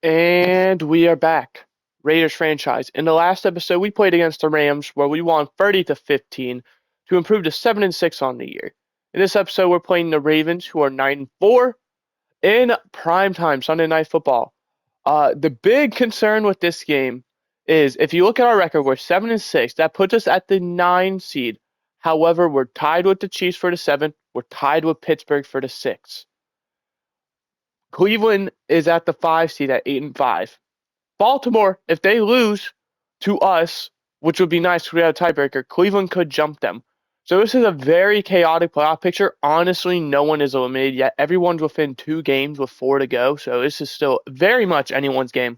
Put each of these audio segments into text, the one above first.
And we are back. Raiders franchise. In the last episode, we played against the Rams, where we won 30-15 to improve to 7-6 on the year. In this episode, we're playing the Ravens, who are 9-4 in primetime Sunday Night Football. The big concern with this game is if you look at our record, we're 7-6. That puts us at the 9 seed. However, we're tied with the Chiefs for the 7th. We're tied with Pittsburgh for the 6th. Cleveland is at the 5 seed at 8-5. Baltimore, if they lose to us, which would be nice because we have a tiebreaker, Cleveland could jump them. So this is a very chaotic playoff picture. Honestly, no one is eliminated yet. Everyone's within 2 games with 4 to go. So this is still very much anyone's game.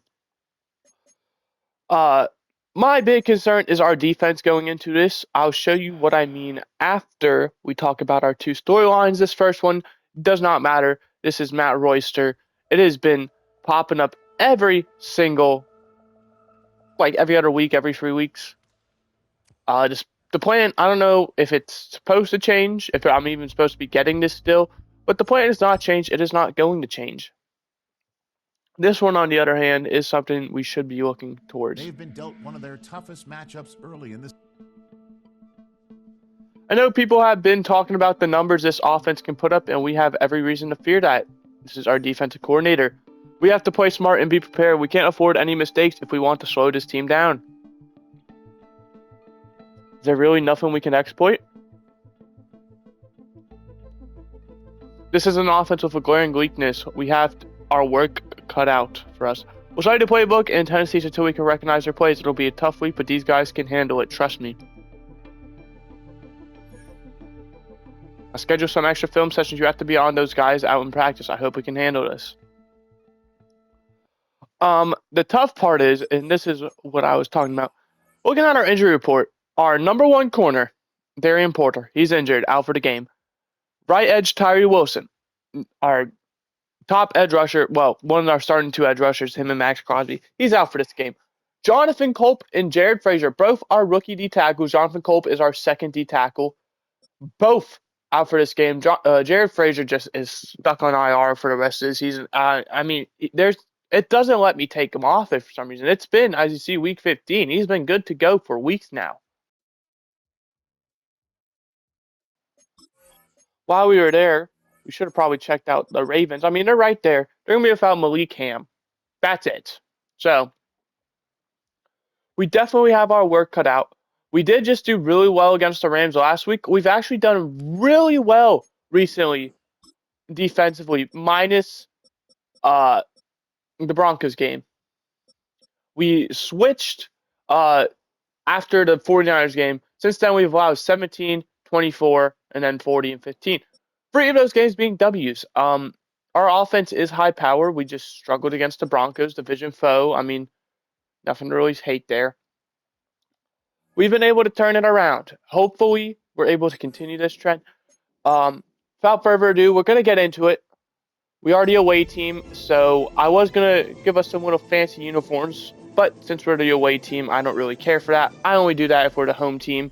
My big concern is our defense going into this. I'll show you what I mean after we talk about our 2 storylines. This first one does not matter. This is Matt Royster. It has been popping up every other week, every 3 weeks. Just the plan, I don't know if it's supposed to change, if I'm even supposed to be getting this still, but the plan has not changed. It is not going to change. This one, on the other hand, is something we should be looking towards. They've been dealt one of their toughest matchups early in this. I know people have been talking about the numbers this offense can put up, and we have every reason to fear that. This is our defensive coordinator. We have to play smart and be prepared. We can't afford any mistakes if we want to slow this team down. Is there really nothing we can exploit? This is an offense with a glaring weakness. We have our work cut out for us. We'll study the playbook and tendencies until we can recognize their plays. It'll be a tough week, but these guys can handle it. Trust me. I schedule some extra film sessions. You have to be on those guys out in practice. I hope we can handle this. The tough part is, and this is what I was talking about, looking at our injury report, our number 1 corner, Darian Porter, he's injured, out for the game. Right edge, Tyree Wilson, our top edge rusher, well, one of our starting 2 edge rushers, him and Max Crosby, he's out for this game. Jonathan Culp and Jared Frazier, both are rookie D tackles. Jonathan Culp is our second D tackle. Both out for this game. Jared Frazier just is stuck on IR for the rest of the season. It doesn't let me take him off it for some reason. It's been, as you see, week 15. He's been good to go for weeks now. While we were there, we should have probably checked out the Ravens. I mean, they're right there. They're going to be without Malik Ham. That's it. So, we definitely have our work cut out. We did just do really well against the Rams last week. We've actually done really well recently defensively, minus the Broncos game. We switched after the 49ers game. Since then, we've allowed 17, 24, and then 40 and 15. 3 of those games being W's. Our offense is high power. We just struggled against the Broncos, division foe. I mean, nothing to really hate there. We've been able to turn it around. Hopefully, we're able to continue this trend. Without further ado, we're going to get into it. We are the away team, so I was going to give us some little fancy uniforms, but since we're the away team, I don't really care for that. I only do that if we're the home team.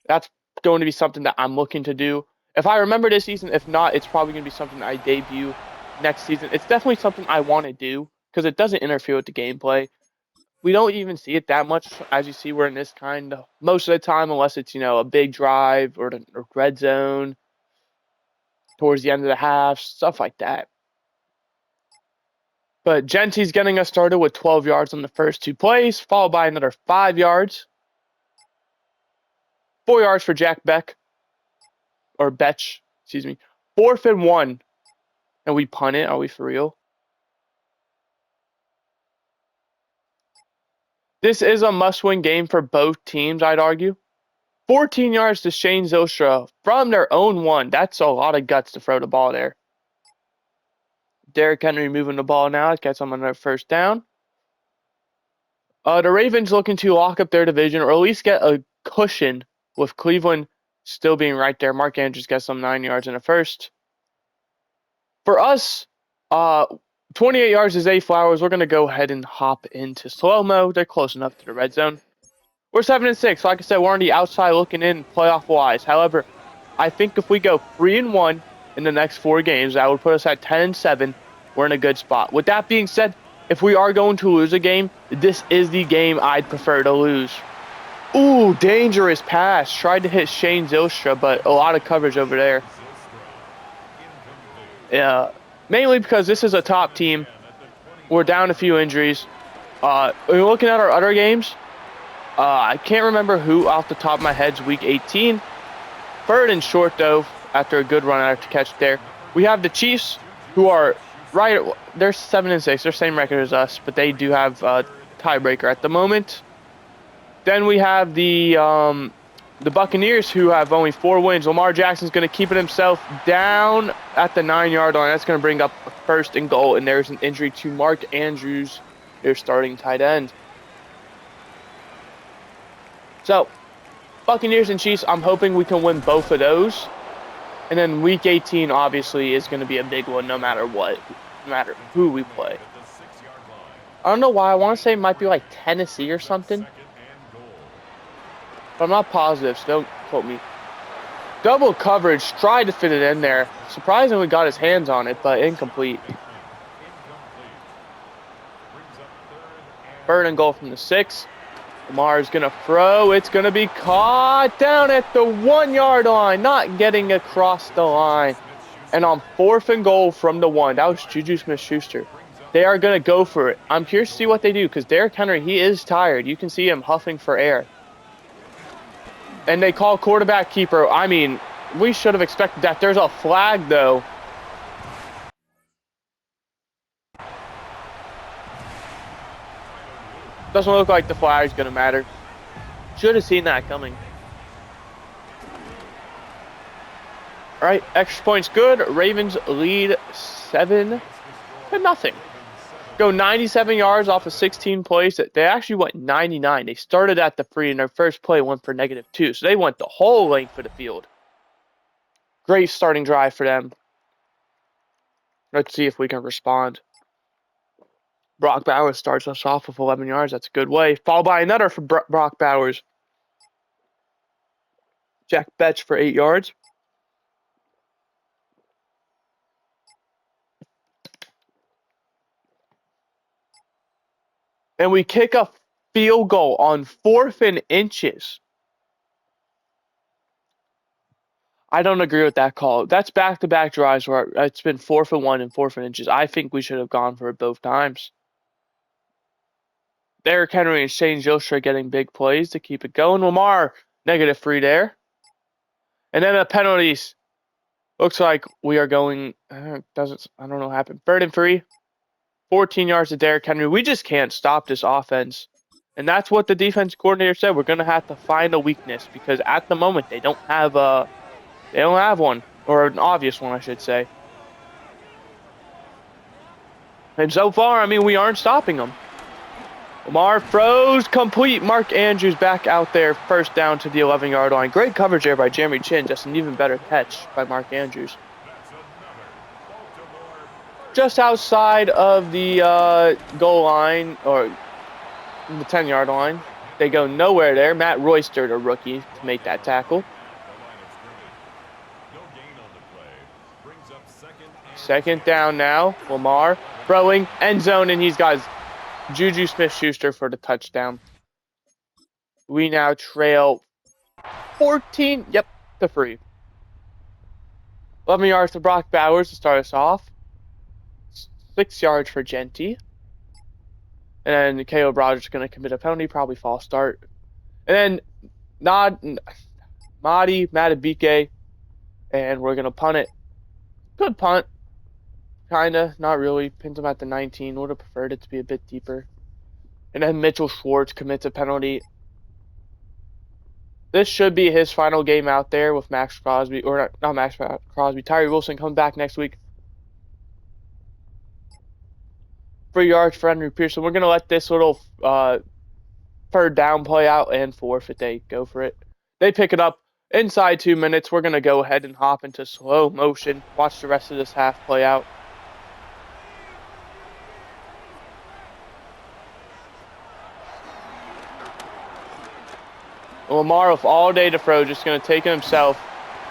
That's going to be something that I'm looking to do. If I remember this season, if not, it's probably going to be something I debut next season. It's definitely something I want to do because it doesn't interfere with the gameplay. We don't even see it that much. As you see, we're in this kind of most of the time, unless it's, a big drive or red zone towards the end of the half, stuff like that. But Genty's getting us started with 12 yards on the first 2 plays, followed by another 5 yards. 4 yards for Jack Betch. 4th and 1. And we punt it. Are we for real? This is a must-win game for both teams, I'd argue. 14 yards to Shane Zylstra from their own 1. That's a lot of guts to throw the ball there. Derrick Henry moving the ball now. Gets them on their first down. The Ravens looking to lock up their division or at least get a cushion with Cleveland still being right there. Mark Andrews gets some 9 yards in the first. For us, 28 yards to Zay Flowers. We're going to go ahead and hop into slow-mo. They're close enough to the red zone. We're 7-6. Like I said, we're on the outside looking in playoff-wise. However, I think if we go 3-1 in the next 4 games, that would put us at 10-7. We're in a good spot. With that being said, if we are going to lose a game, this is the game I'd prefer to lose. Ooh, dangerous pass. Tried to hit Shane Zylstra, but a lot of coverage over there. Yeah, mainly because this is a top team. We're down a few injuries. Looking at our other games, I can't remember who off the top of my head's week 18. Third and short, though, after a good run after catch there. We have the Chiefs, who are right. They're 7-6. They're same record as us, but they do have a tiebreaker at the moment. Then we have the Buccaneers, who have only 4 wins. Lamar Jackson's going to keep it himself down at the 9-yard line. That's going to bring up a 1st and goal, and there's an injury to Mark Andrews, their starting tight end. So, Buccaneers and Chiefs, I'm hoping we can win both of those. And then week 18, obviously, is going to be a big one no matter what, no matter who we play. I don't know why. I want to say it might be like Tennessee or something. But I'm not positive, so don't quote me. Double coverage, tried to fit it in there. Surprisingly got his hands on it, but incomplete. 3rd and goal from the 6. Lamar's going to throw. It's going to be caught down at the 1-yard line. Not getting across the line. And on 4th and goal from the 1. That was Juju Smith-Schuster. They are going to go for it. I'm curious to see what they do because Derrick Henry, he is tired. You can see him huffing for air. And they call quarterback keeper. I mean, we should have expected that. There's a flag, though. Doesn't look like the flag's going to matter. Should have seen that coming. All right, extra points good. Ravens lead 7-0. Go 97 yards off of 16 plays. They actually went 99. They started at the 3, and their first play went for -2. So they went the whole length of the field. Great starting drive for them. Let's see if we can respond. Brock Bowers starts us off with 11 yards. That's a good way. Followed by another for Brock Bowers. Jack Betch for 8 yards. And we kick a field goal on 4th and inches. I don't agree with that call. That's back-to-back drives where it's been 4th and 1 and 4th and inches. I think we should have gone for it both times. Derrick Henry and Shane Zylstra getting big plays to keep it going. Lamar, -3 there. And then the penalties. Looks like we are going, I don't know what happened. 3rd and 3. 14 yards to Derrick Henry. We just can't stop this offense. And that's what the defense coordinator said. We're going to have to find a weakness because at the moment they don't have one, or an obvious one, I should say. And so far, I mean, we aren't stopping them. Lamar throws complete. Mark Andrews back out there, 1st down to the 11-yard line. Great coverage there by Jeremy Chin. Just an even better catch by Mark Andrews. Just outside of the goal line, or the 10-yard line. They go nowhere there. Matt Royster, the rookie, to make that tackle. 2nd down now. Lamar throwing, end zone, and he's got Juju Smith-Schuster for the touchdown. We now trail 14, to 3. 11 yards to Brock Bowers to start us off. 6 yards for Genty. And then Caleb Rogers is going to commit a penalty, probably false start. And then Matabike, and we're going to punt it. Good punt. Kinda, not really. Pins him at the 19. Would have preferred it to be a bit deeper. And then Mitchell Schwartz commits a penalty. This should be his final game out there with Max Crosby, or not Max Crosby. Tyree Wilson comes back next week. 3 yards for Henry Pearson. We're going to let this little 3rd down play out, and 4th if they go for it. They pick it up inside 2 minutes. We're going to go ahead and hop into slow motion. Watch the rest of this half play out. Lamar with all day to throw, just going to take it himself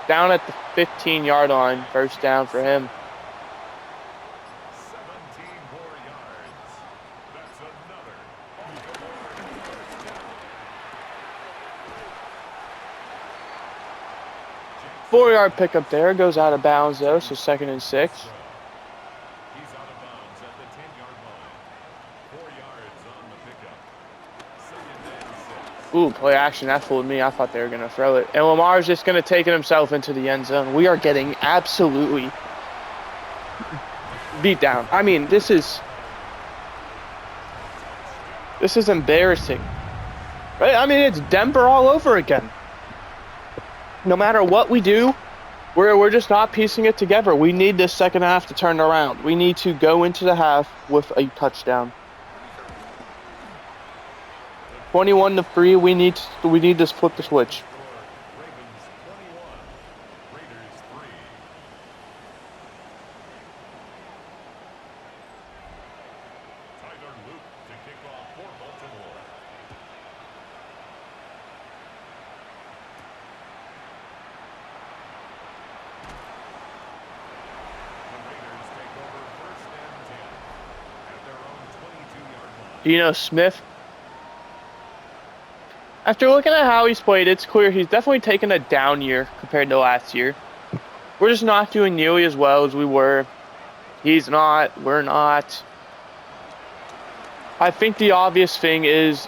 down at the 15-yard line. 1st down for him. 4-yard pickup there. Goes out of bounds, though, so 2nd and 6. He's out of bounds at the 10-yard line. 4 yards on the pickup. 2nd and 6. Ooh, play action. That fooled me. I thought they were going to throw it. And Lamar's just going to take it himself into the end zone. We are getting absolutely beat down. I mean, this is embarrassing. Right? I mean, it's Denver all over again. No matter what we do, we're just not piecing it together. We need this second half to turn around. We need to go into the half with a touchdown. 21-3. We need to flip the switch. Ravens 21. Raiders 3. Tyler Luke to kick off for Baltimore. The Raiders take over 1st and 10 at their own 22-yard line. Geno Smith. After looking at how he's played, it's clear he's definitely taken a down year compared to last year. We're just not doing nearly as well as we were. He's not. We're not. I think the obvious thing is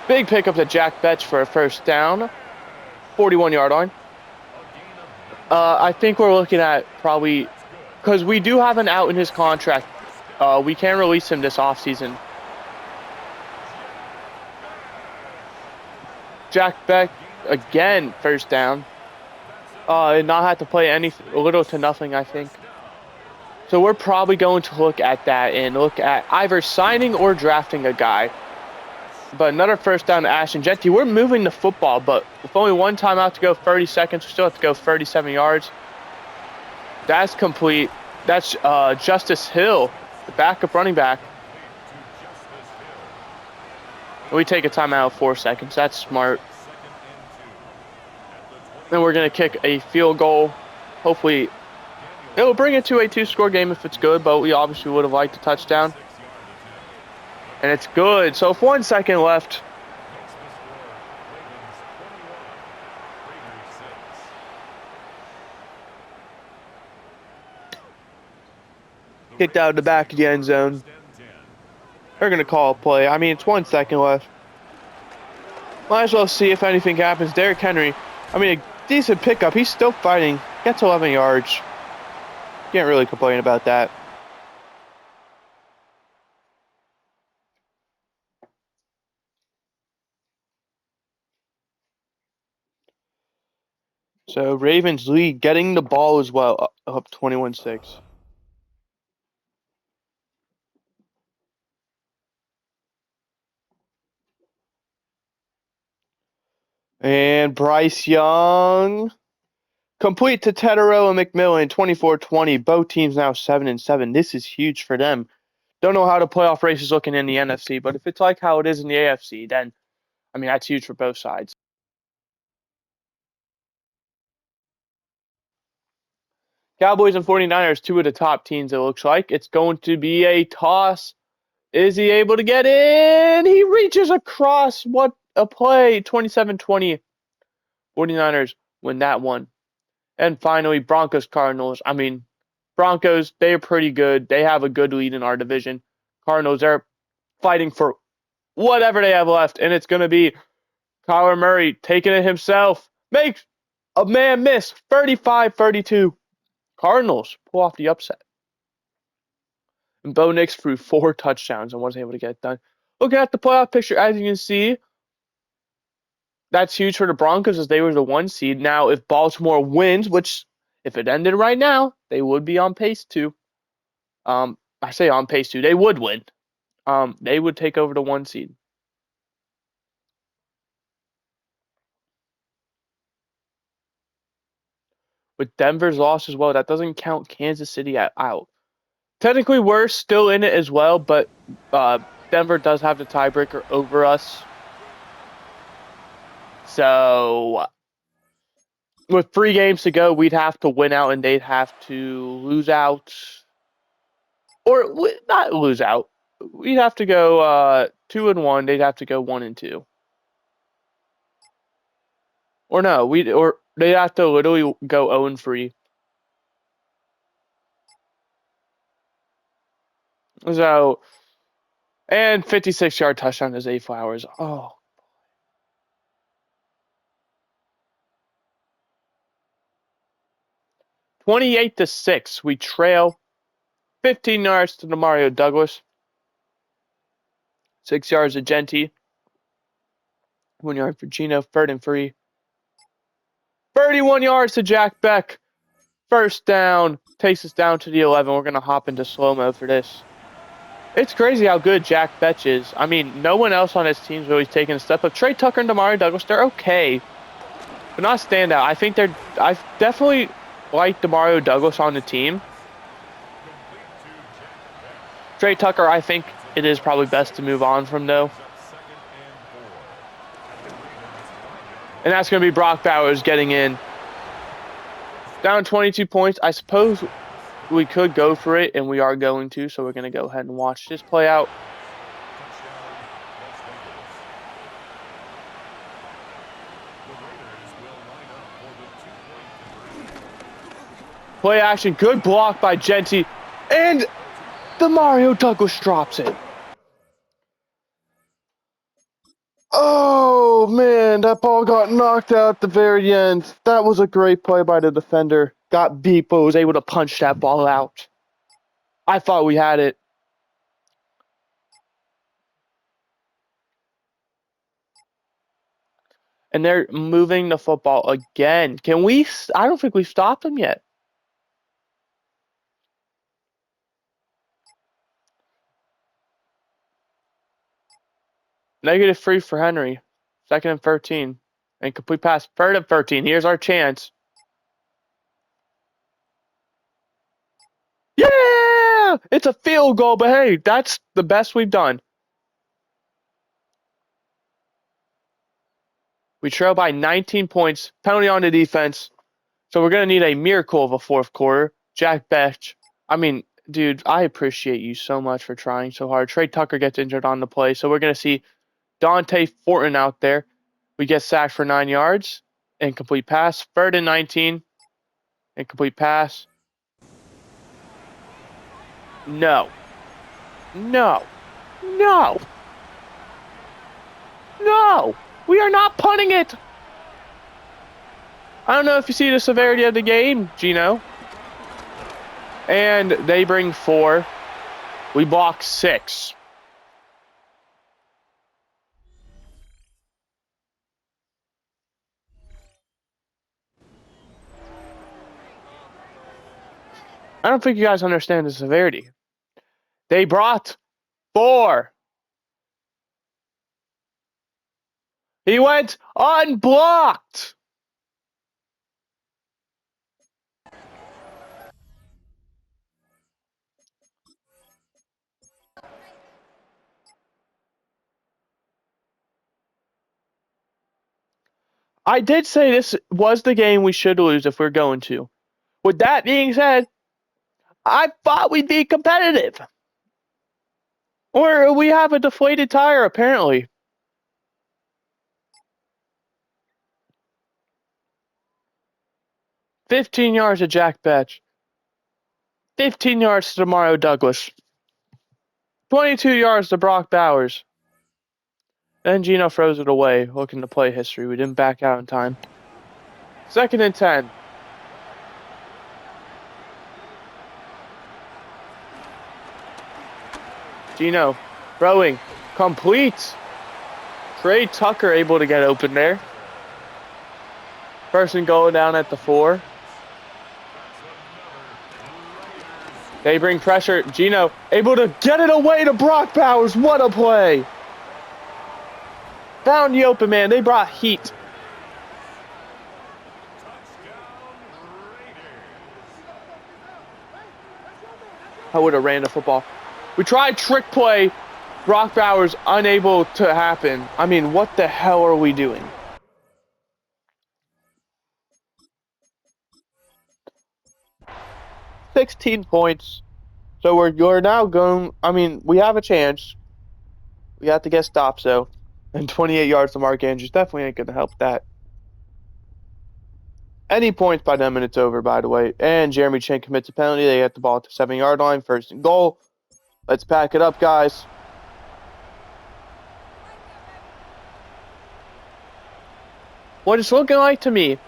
big pickup to Jack Betch for a 1st down. 41-yard line. I think we're looking at probably, because we do have an out in his contract. We can release him this offseason. Jack Beck, again, 1st down. And not have to play little to nothing, I think. So we're probably going to look at that and look at either signing or drafting a guy. But another 1st down to Ashton Jetty. We're moving the football, but with only one timeout to go, 30 seconds, we still have to go 37 yards. That's complete. That's Justice Hill, the backup running back. We take a timeout of 4 seconds. That's smart. Then we're going to kick a field goal. Hopefully, it'll bring it to a 2-score game if it's good, but we obviously would have liked a touchdown. And it's good. So with 1 second left. Kicked out of the back of the end zone. They're going to call a play. I mean, it's 1 second left. Might as well see if anything happens. Derrick Henry, I mean, a decent pickup. He's still fighting. Gets 11 yards. Can't really complain about that. So Ravens lead, getting the ball as well, up 21-6. And Bryce Young, complete to Tedero and McMillan, 24-20. Both teams now 7-7. This is huge for them. Don't know how the playoff race is looking in the NFC, but if it's like how it is in the AFC, then, I mean, that's huge for both sides. Cowboys and 49ers, 2 of the top teams, it looks like. It's going to be a toss. Is he able to get in? He reaches across. What a play. 27-20. 49ers win that one. And finally, Broncos-Cardinals. I mean, Broncos, they're pretty good. They have a good lead in our division. Cardinals, they're fighting for whatever they have left. And it's going to be Kyler Murray taking it himself. Makes a man miss. 35-32. Cardinals pull off the upset. And Bo Nix threw 4 touchdowns and wasn't able to get it done. Looking at the playoff picture, as you can see, that's huge for the Broncos as they were the 1 seed. Now, if Baltimore wins, which if it ended right now, they would be on pace to. I say on pace to. They would win. They would take over the 1 seed. With Denver's loss as well, that doesn't count Kansas City out. Technically, we're still in it as well, but Denver does have the tiebreaker over us. So, with 3 games to go, we'd have to win out and they'd have to lose out. Or not lose out. We'd have to go 2-1. They'd have to go 1-2. Or no, They have to literally go 0-3. So, and 56-yard touchdown to Zay Flowers. Oh. 28-6. We trail 15 yards to Mario Douglas. 6 yards to Genty. 1 yard for Gino. 3rd and 3. 31 yards to Jack Beck. First down. Takes us down to the 11. We're going to hop into slow-mo for this. It's crazy how good Jack Beck is. I mean, no one else on his team's really taking a step up. Trey Tucker and Demario Douglas, they're okay, but not standout. I definitely like Demario Douglas on the team. Trey Tucker, I think it is probably best to move on from, though. And that's going to be Brock Bowers getting in. Down 22 points. I suppose we could go for it, and we are going to, so we're going to go ahead and watch this play out. Play action. Good block by Genty. And Demario Douglas drops it. Oh, man, that ball got knocked out at the very end. That was a great play by the defender. Got beat, but was able to punch that ball out. I thought we had it. And they're moving the football again. Can we? I don't think we've stopped them yet. -3 for Henry. 2nd and 13. And complete pass. 3rd and 13. Here's our chance. Yeah! It's a field goal, but hey, that's the best we've done. We trail by 19 points. Penalty on the defense. So we're going to need a miracle of a 4th quarter. Jack Beck. I mean, dude, I appreciate you so much for trying so hard. Trey Tucker gets injured on the play. So we're going to see Dante Fortin out there. We get sacked for 9 yards. Incomplete pass. 3rd and 19. Incomplete pass. No. No. No. No. We are not punting it. I don't know if you see the severity of the game, Gino. And they bring 4. We block 6. I don't think you guys understand the severity. They brought 4. He went unblocked. I did say this was the game we should lose if we're going to. With that being said, I thought we'd be competitive. Or we have a deflated tire, apparently. $15 yards to Jack Beck. 15 yards to Demario Douglas. 22 yards to Brock Bowers. Then Gino throws it away, looking to play history. We didn't back out in time. 2nd and 10. Gino throwing. Complete. Trey Tucker able to get open there. Person going down at the 4. They bring pressure. Gino able to get it away to Brock Bowers. What a play. Found the open man. They brought heat. I would have ran the football. We tried trick play. Brock Bowers unable to happen. I mean, what the hell are we doing? $16 points. So we're now going. I mean, we have a chance. We have to get stops though. And 28 yards to Mark Andrews definitely ain't gonna help that. Any points by them and it's over, by the way. And Jeremy Chin commits a penalty. They get the ball at the 7-yard line. 1st and goal. Let's pack it up, guys. What it's looking like to me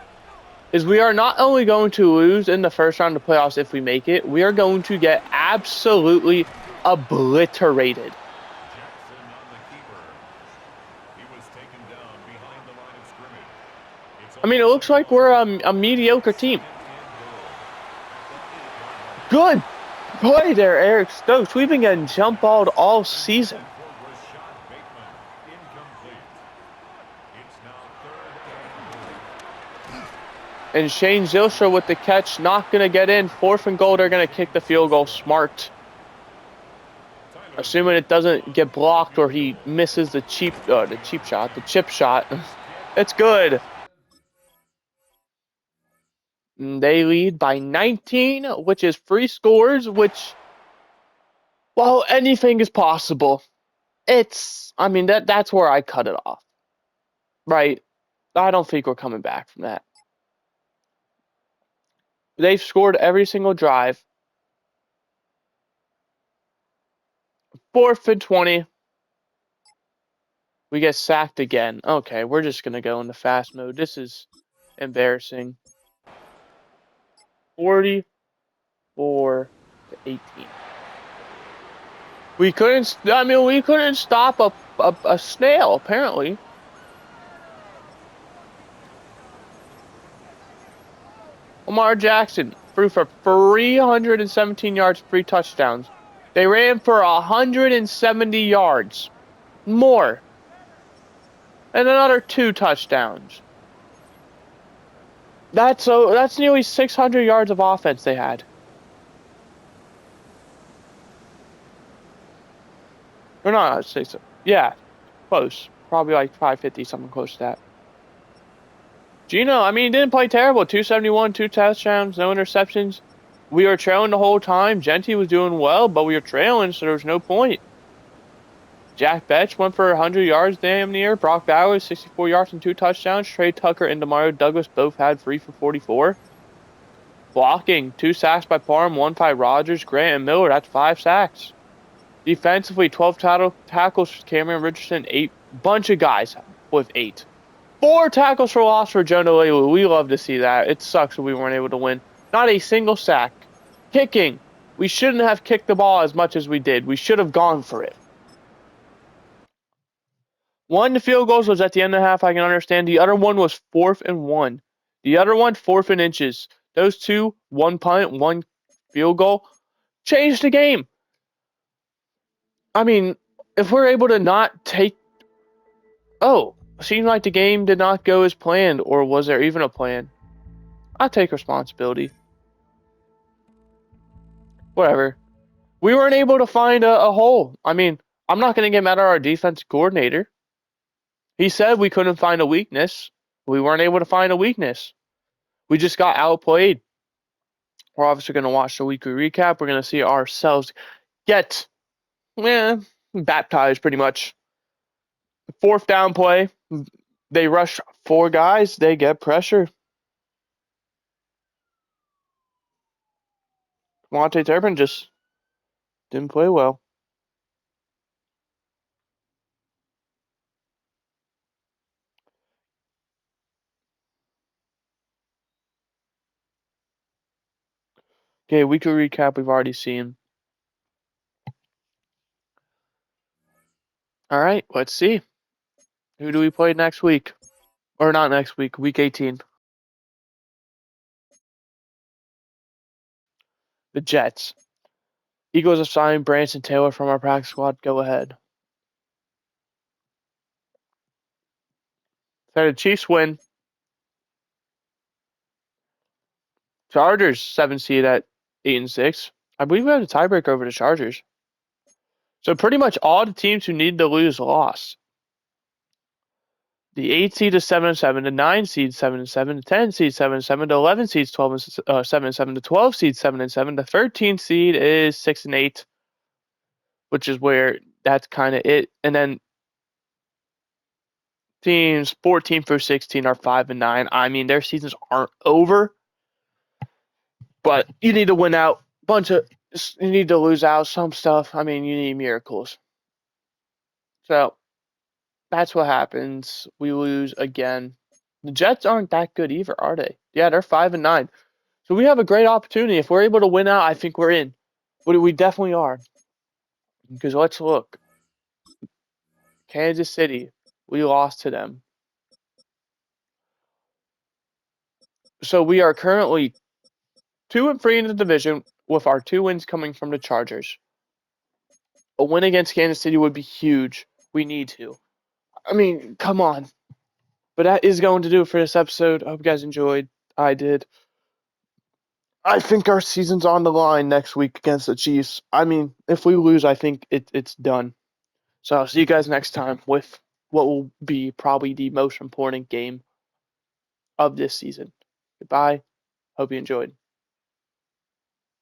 is we are not only going to lose in the first round of the playoffs if we make it, we are going to get absolutely obliterated. Jackson on the keeper. He was taken down behind the line of scrimmage. I mean, it looks like we're a mediocre team. Good play there, Eric Stokes. We've been getting jump balled all season. And Shane Zilstra with the catch, not going to get in. 4th and goal, they're going to kick the field goal smart. Assuming it doesn't get blocked or he misses the chip shot. It's good. And they lead by 19, which is 3 scores, which, well, anything is possible. I mean, that's where I cut it off. Right? I don't think we're coming back from that. They've scored every single drive. 4th and 20. We get sacked again. Okay, we're just going to go into fast mode. This is embarrassing. 44-18. We couldn't stop a snail, apparently. Lamar Jackson threw for 317 yards, 3 touchdowns. They ran for 170 yards. More. And another 2 touchdowns. That's nearly 600 yards of offense they had. Or not, I'd say so. Yeah, close. Probably like 550, something close to that. Gino, I mean, didn't play terrible. 271, 2 touchdowns, no interceptions. We were trailing the whole time. Genty was doing well, but we were trailing, so there was no point. Jack Betch went for 100 yards damn near. Brock Bowers, 64 yards and 2 touchdowns. Trey Tucker and Demario Douglas both had 3 for 44. Blocking, 2 sacks by Parham, 1 by Rogers, Grant, and Miller. That's 5 sacks. Defensively, 12 tackles for Cameron Richardson, 8. Bunch of guys with 8. 4 tackles for loss for Jonah Lewu. We love to see that. It sucks that we weren't able to win. Not a single sack. Kicking. We shouldn't have kicked the ball as much as we did. We should have gone for it. One of the field goals was at the end of the half, I can understand. The other one was 4th and 1. The other one, 4th and inches. Those 2, 1 punt, 1 field goal, changed the game. I mean, if we're able to not take... Oh, seemed like the game did not go as planned, or was there even a plan? I take responsibility. Whatever. We weren't able to find a hole. I mean, I'm not going to get mad at our defense coordinator. He said we couldn't find a weakness. We weren't able to find a weakness. We just got outplayed. We're obviously going to watch the weekly recap. We're going to see ourselves get baptized pretty much. 4th down play. They rush 4 guys. They get pressure. Monte Turpin just didn't play well. Okay, weekly recap we've already seen. All right, let's see. Who do we play next week? Or not next week, week 18. The Jets. Eagles have signed Branson Taylor from our practice squad. Go ahead. So the Chiefs win. Chargers 7 seed at 8-6. I believe we have a tiebreaker over the Chargers. So pretty much all the teams who need to lose lost. The 8 seed is 7-7. The 9 seed 7-7. The 10 seed 7-7. The 11 seed 7-7. The 12 seed 7-7. The 13 seed is 6-8, which is where that's kind of it. And then Teams 14 through 16 are 5-9. I mean, their seasons aren't over, but you need to win out. You need to lose out some stuff. I mean, you need miracles. So that's what happens. We lose again. The Jets aren't that good either, are they? Yeah, they're 5-9. So we have a great opportunity. If we're able to win out, I think we're in. But we definitely are. Because let's look. Kansas City, we lost to them. So we are currently 2-3 in the division, with our 2 wins coming from the Chargers. A win against Kansas City would be huge. We need to. I mean, come on. But that is going to do it for this episode. I hope you guys enjoyed. I did. I think our season's on the line next week against the Chiefs. I mean, if we lose, I think it's done. So I'll see you guys next time with what will be probably the most important game of this season. Goodbye. Hope you enjoyed.